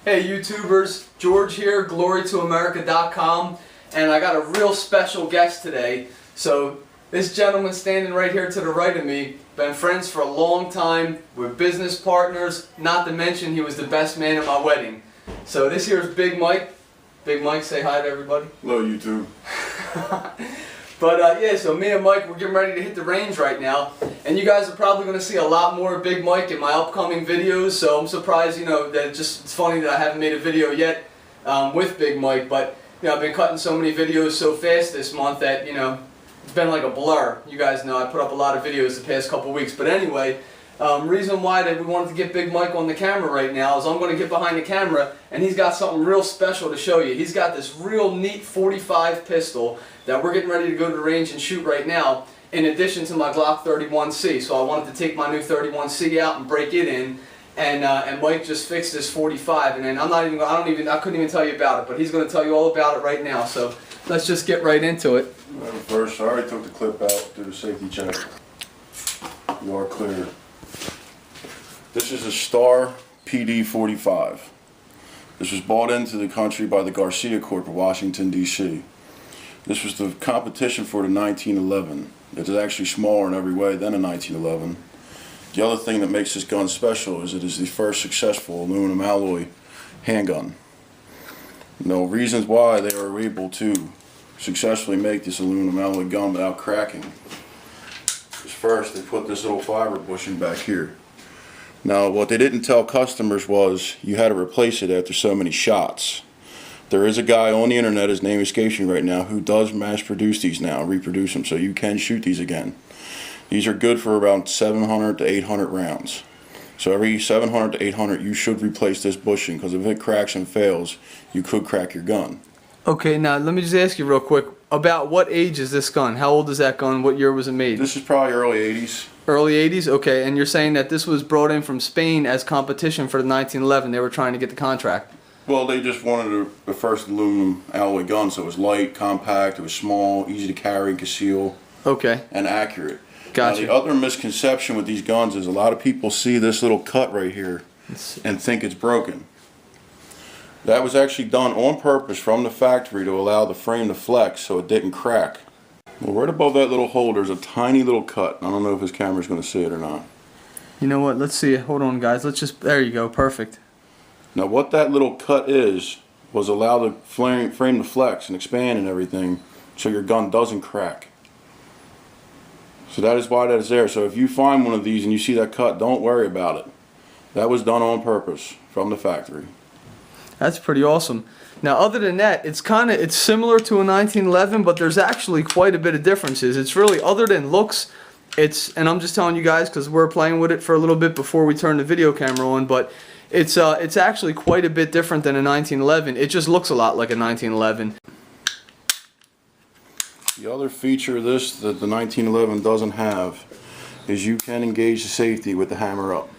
Hey YouTubers, George here, glorytoamerica.com, and I got a real special guest today. So this gentleman standing right here to the right of me, been friends for a long time, we're business partners, not to mention he was the best man at my wedding. So this here is Big Mike. Big Mike, say hi to everybody. Hello YouTube. But yeah, so me and Mike, we're getting ready to hit the range right now, and you guys are probably going to see a lot more of Big Mike in my upcoming videos, so I'm surprised, that it's funny that I haven't made a video yet with Big Mike, but I've been cutting so many videos so fast this month that, it's been like a blur. You guys know I put up a lot of videos the past couple weeks, but anyway, reason why that we wanted to get Big Mike on the camera right now is I'm going to get behind the camera and he's got something real special to show you. He's got this real neat 45 pistol that we're getting ready to go to the range and shoot right now, in addition to my Glock 31C. So I wanted to take my new 31C out and break it in, and Mike just fixed this 45, and then I couldn't even tell you about it, but he's going to tell you all about it right now. So let's just get right into it. First, I already took the clip out, did a safety check. You are clear. This is a Star PD-45. This was bought into the country by the Garcia Corp of Washington D.C. This was the competition for the 1911. It's actually smaller in every way than a 1911. The other thing that makes this gun special is it is the first successful aluminum alloy handgun. Reasons why they are able to successfully make this aluminum alloy gun without cracking is first they put this little fiber bushing back here. Now what they didn't tell customers was you had to replace it after so many shots. There is a guy on the internet, his name escapes me right now, who does mass produce these now, reproduce them, so you can shoot these again. These are good for around 700 to 800 rounds. So every 700 to 800 you should replace this bushing, because if it cracks and fails, you could crack your gun. Okay, now let me just ask you real quick, about what age is this gun? How old is that gun? What year was it made? This is probably early 80s. Early 80s? Okay, and you're saying that this was brought in from Spain as competition for the 1911. They were trying to get the contract. Well, they just wanted the first aluminum alloy gun, so it was light, compact, it was small, easy to carry, conceal, and accurate. Gotcha. Now, the other misconception with these guns is a lot of people see this little cut right here and think it's broken. That was actually done on purpose from the factory to allow the frame to flex so it didn't crack. Well, right above that little hole, there's a tiny little cut. I don't know if this camera's going to see it or not. You know what? Let's see it. Hold on, guys. There you go. Perfect. Now what that little cut was allow the frame to flex and expand and everything so your gun doesn't crack. So that is why that is there. So if you find one of these and you see that cut, don't worry about it. That was done on purpose from the factory. That's pretty awesome. Now other than that, it's similar to a 1911, but there's actually quite a bit of differences. It's really, other than looks, and I'm just telling you guys because we're playing with it for a little bit before we turn the video camera on, but it's actually quite a bit different than a 1911. It just looks a lot like a 1911. The other feature of this that the 1911 doesn't have is you can engage the safety with the hammer up.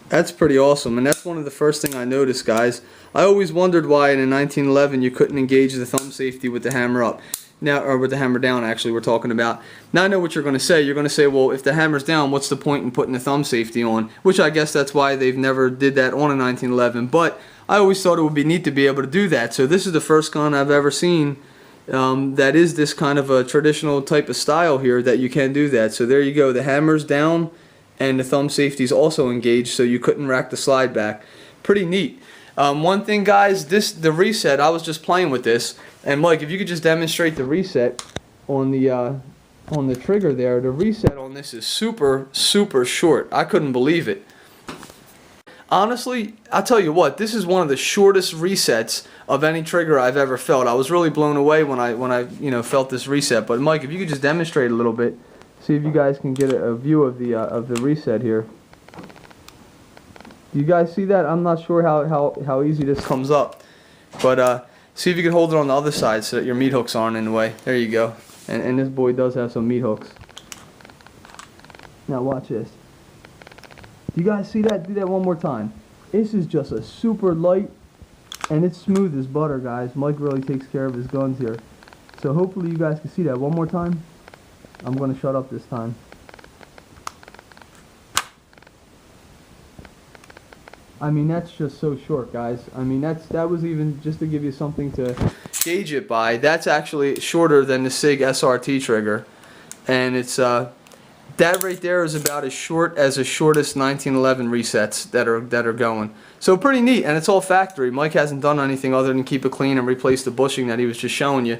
That's pretty awesome, and that's one of the first thing I noticed, guys. I always wondered why in a 1911 you couldn't engage the thumb safety with the hammer up. Now, or with the hammer down, actually, we're talking about. Now I know what you're going to say. You're going to say, well, if the hammer's down, what's the point in putting the thumb safety on? Which I guess that's why they've never did that on a 1911. But I always thought it would be neat to be able to do that. So this is the first gun I've ever seen that is this kind of a traditional type of style here that you can do that. So there you go. The hammer's down and the thumb safety's also engaged, so you couldn't rack the slide back. Pretty neat. One thing, guys, the reset, I was just playing with this, and Mike, if you could just demonstrate the reset on the trigger there. The reset on this is super short. I couldn't believe it. Honestly, I'll tell you what, this is one of the shortest resets of any trigger I've ever felt. I was really blown away when I felt this reset. But Mike, if you could just demonstrate a little bit, see if you guys can get a view of the reset here. Do you guys see that? I'm not sure how easy this comes up, but see if you can hold it on the other side so that your meat hooks aren't in the way. There you go. And this boy does have some meat hooks. Now watch this. Do you guys see that? Do that one more time. This is just a super light, and it's smooth as butter, guys. Mike really takes care of his guns here. So hopefully you guys can see that one more time. I'm going to shut up this time. I mean, that's just so short, guys. I mean, that was even just to give you something to gauge it by. That's actually shorter than the SIG SRT trigger, and it's that right there is about as short as the shortest 1911 resets that are going. So pretty neat, and it's all factory. Mike hasn't done anything other than keep it clean and replace the bushing that he was just showing you.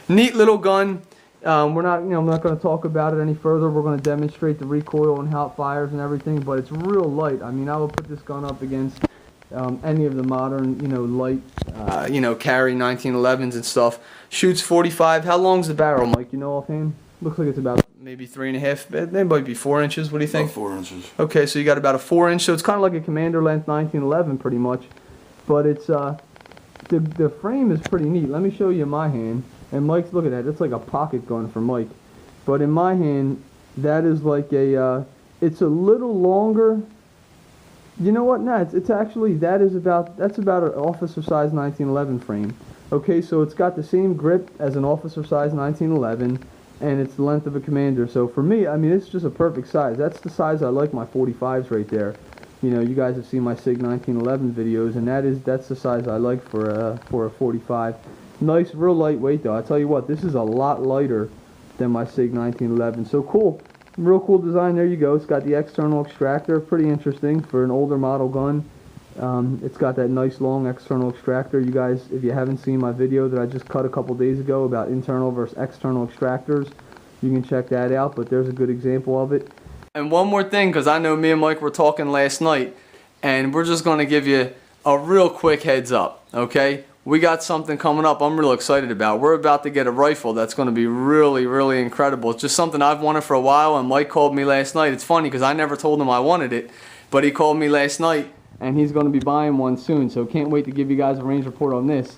Neat little gun. We're not, I'm not going to talk about it any further. We're going to demonstrate the recoil and how it fires and everything, but it's real light. I mean, I would put this gun up against any of the modern, light, carry 1911s and stuff. Shoots 45. How long's the barrel, Mike? You know offhand? Looks like it's about maybe 3.5. It might be 4 inches. What do you think? About 4 inches. Okay, so you got about a 4-inch. So it's kind of like a commander length 1911, pretty much. But it's the frame is pretty neat. Let me show you my hand. And Mike's, look at that. That's like a pocket gun for Mike. But in my hand, that is like a. It's a little longer. You know what? No, it's actually that's about an officer size 1911 frame. Okay, so it's got the same grip as an officer size 1911, and it's the length of a commander. So for me, I mean, it's just a perfect size. That's the size I like my 45s right there. You guys have seen my SIG 1911 videos, and that's the size I like for a 45. Nice, real lightweight though. I tell you what, this is a lot lighter than my SIG 1911. So cool, real cool design. There you go. It's got the external extractor, pretty interesting for an older model gun. It's got that nice long external extractor. You guys, if you haven't seen my video that I just cut a couple days ago about internal versus external extractors, you can check that out. But there's a good example of it. And one more thing, because I know me and Mike were talking last night, and we're just going to give you a real quick heads up, okay? We got something coming up I'm real excited about. We're about to get a rifle that's going to be really, really incredible. It's just something I've wanted for a while, and Mike called me last night. It's funny because I never told him I wanted it, but he called me last night, and he's going to be buying one soon, so can't wait to give you guys a range report on this.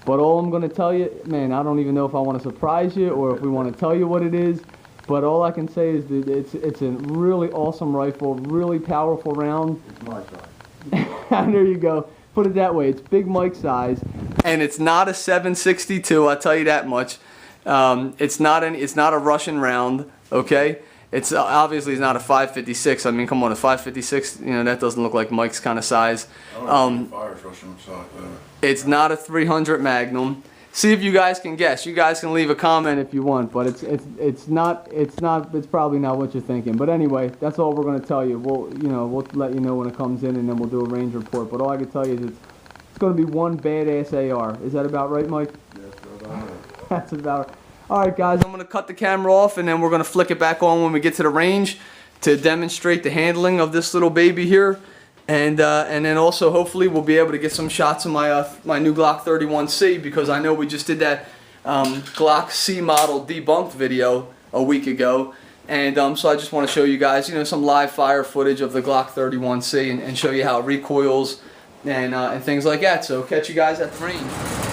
But all I'm going to tell you, man, I don't even know if I want to surprise you or if we want to tell you what it is, but all I can say is that it's a really awesome rifle, really powerful round. It's my size. There you go. Put it that way, it's Big Mike size, and it's not a 7.62. I'll tell you that much. It's not a Russian round, okay? It's obviously it's not a 5.56. I mean, come on, a 5.56. That doesn't look like Mike's kind of size. It's not a 300 Magnum. See if you guys can guess. You guys can leave a comment if you want, but it's probably not what you're thinking. But anyway, that's all we're going to tell you. We'll let you know when it comes in, and then we'll do a range report. But all I can tell you is it's going to be one badass AR. Is that about right, Mike? Yes, about right. That's about right. All right, guys, I'm going to cut the camera off, and then we're going to flick it back on when we get to the range to demonstrate the handling of this little baby here. And then also hopefully we'll be able to get some shots of my new Glock 31C, because I know we just did that Glock C model debunked video a week ago, and so I just want to show you guys some live fire footage of the Glock 31C and show you how it recoils and things like that. So catch you guys at the range.